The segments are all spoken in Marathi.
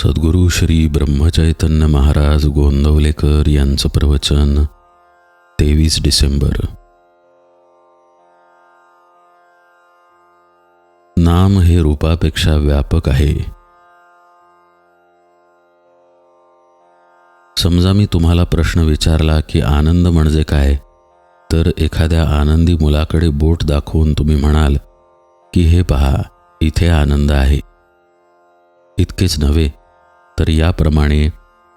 सद्गुरू श्री ब्रह्मचैतन्य महाराज गोंदवलेकर यांचं प्रवचन 23 डिसेंबर. नाम हे रूपापेक्षा व्यापक आहे. समजा मी तुम्हाला प्रश्न विचारला की आनंद म्हणजे काय, तर एखाद्या आनंदी मुलाकडे बोट दाखवून तुम्ही म्हणाल की हे पहा, इथे आनंद आहे. इतकेच नव्हे तर याप्रमाणे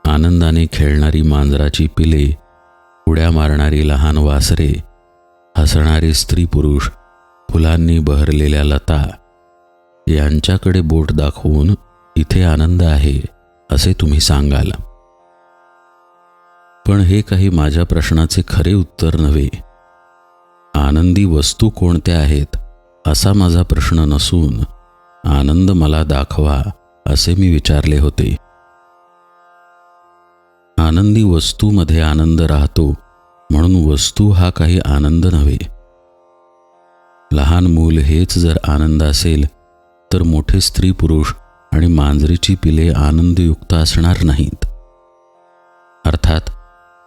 आनंदाने खेळणारी मांजराची पिले, उड्या मारणारी लहान वासरे, हसणारे स्त्री पुरुष, फुलांनी बहरलेल्या लता यांच्याकडे बोट दाखवून इथे आनंद आहे असे तुम्ही सांगाल. पण हे काही माझ्या प्रश्नाचे खरे उत्तर नव्हे. आनंदी वस्तू कोणत्या आहेत असा माझा प्रश्न नसून आनंद मला दाखवा असे मी विचारले होते. आनंदी वस्तूमध्ये आनंद राहतो म्हणून वस्तू हा काही आनंद नव्हे. लहान मूल हेच जर आनंद असेल तर मोठे स्त्री पुरुष आणि मांजरीची पिले आनंदयुक्त असणार नाहीत. अर्थात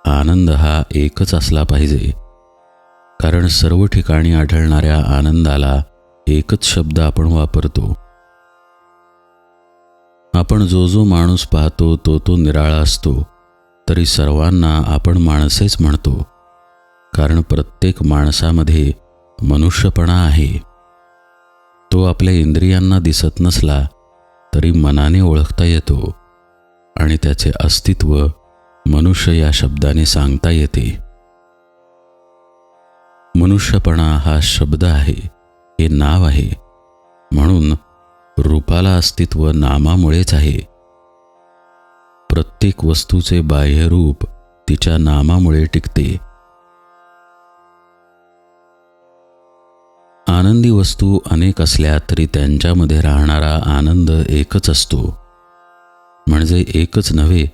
आनंद हा एकच असला पाहिजे, कारण सर्व ठिकाणी आढळणाऱ्या आनंदाला एकच शब्द आपण वापरतो. आपण जो माणूस पाहतो तो निराळा असतो, तरी सर्वांना आपण माणसेच म्हणतो, कारण प्रत्येक माणसामध्ये मनुष्यपणा आहे. तो आपल्या इंद्रियांना दिसत नसला तरी मनाने ओळखता येतो आणि त्याचे अस्तित्व मनुष्य या शब्दाने सांगता येते. मनुष्यपणा हा शब्द आहे, हे नाव आहे, म्हणून रूपाला अस्तित्व नामामुळेच आहे. प्रत्येक वस्तूचे बाह्य रूप तिच्या नामामुळे टिकते. आनंदी वस्तू अनेक असल्या तरी त्यांच्यामध्ये राहणारा आनंद एकच असतो. म्हणजे एकच नव्हे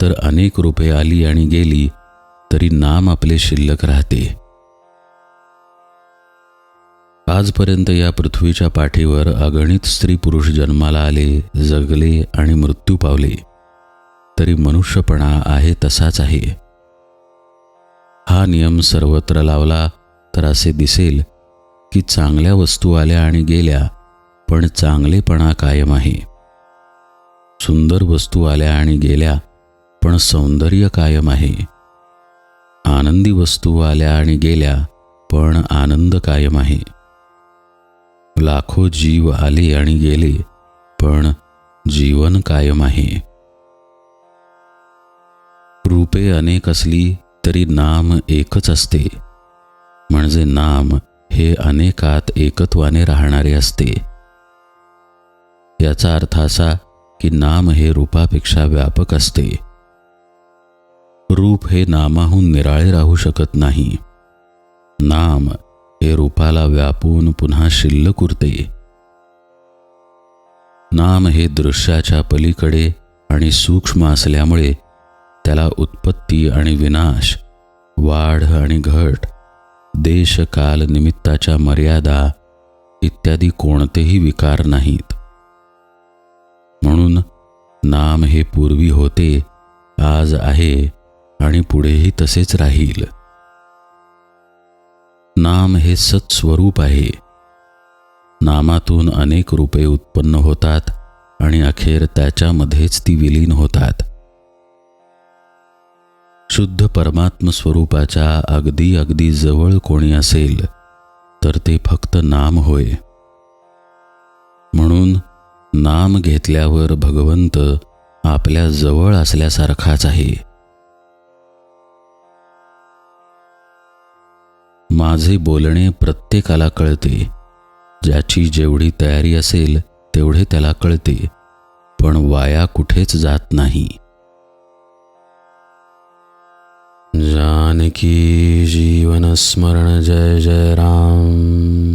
तर अनेक रूपे आली आणि गेली तरी नाम आपले शिल्लक राहते. आजपर्यंत या पृथ्वीच्या पाठीवर अगणित स्त्री पुरुष जन्माला आले, जगले आणि मृत्यू पावले, तरी मनुष्यपणा आहे तसाच आहे. हा नियम सर्वत्र लावला तर असे दिसेल की चांगल्या वस्तू आल्या आणि गेल्या, पण चांगलेपणा कायम आहे. सुंदर वस्तू आल्या आणि गेल्या, पण सौंदर्य कायम आहे. आनंदी वस्तू आल्या आणि गेल्या, पण आनंद कायम आहे. लाखो जीव आले आणि गेले, पण जीवन कायम आहे. रूपे अनेक असली तरी नाम एकच असते, म्हणजे नाम हे अनेकात एकत्वाने राहणारे असते. याचा अर्थ असा की नाम हे रूपापेक्षा व्यापक असते. रूप हे नामाहून निराळे राहू शकत नाही. नाम हे रूपाला व्यापून पुन्हा शिल्लक उरते. नाम हे दृश्याच्या पलीकडे आणि सूक्ष्म असल्यामुळे त्याला उत्पत्ती आणि विनाश, वाढ आणि घट, देश काल निमित्ताच्या मर्यादा इत्यादी कोणतेही विकार नाहीत. म्हणून नाम हे पूर्वी होते, आज आहे आणि पुढेही तसेच राहील. नाम हे सत्स्वरूप आहे. नामातून अनेक रूपे उत्पन्न होतात आणि अखेर त्याच्यामध्येच ती विलीन होतात. शुद्ध परमात्म स्वरूपाच्या अगदी अगदी जवळ कोणी असेल तर ते फक्त नाम होय. म्हणून नाम घेतल्यावर भगवंत आपल्या जवळ असल्यासारखाच आहे. माझे बोलणे प्रत्येकाला कळते. ज्याची जेवढी तयारी असेल तेवढे त्याला कळते, पण वाया कुठेच जात नाही. जानकी जीवन स्मरण जय जय राम.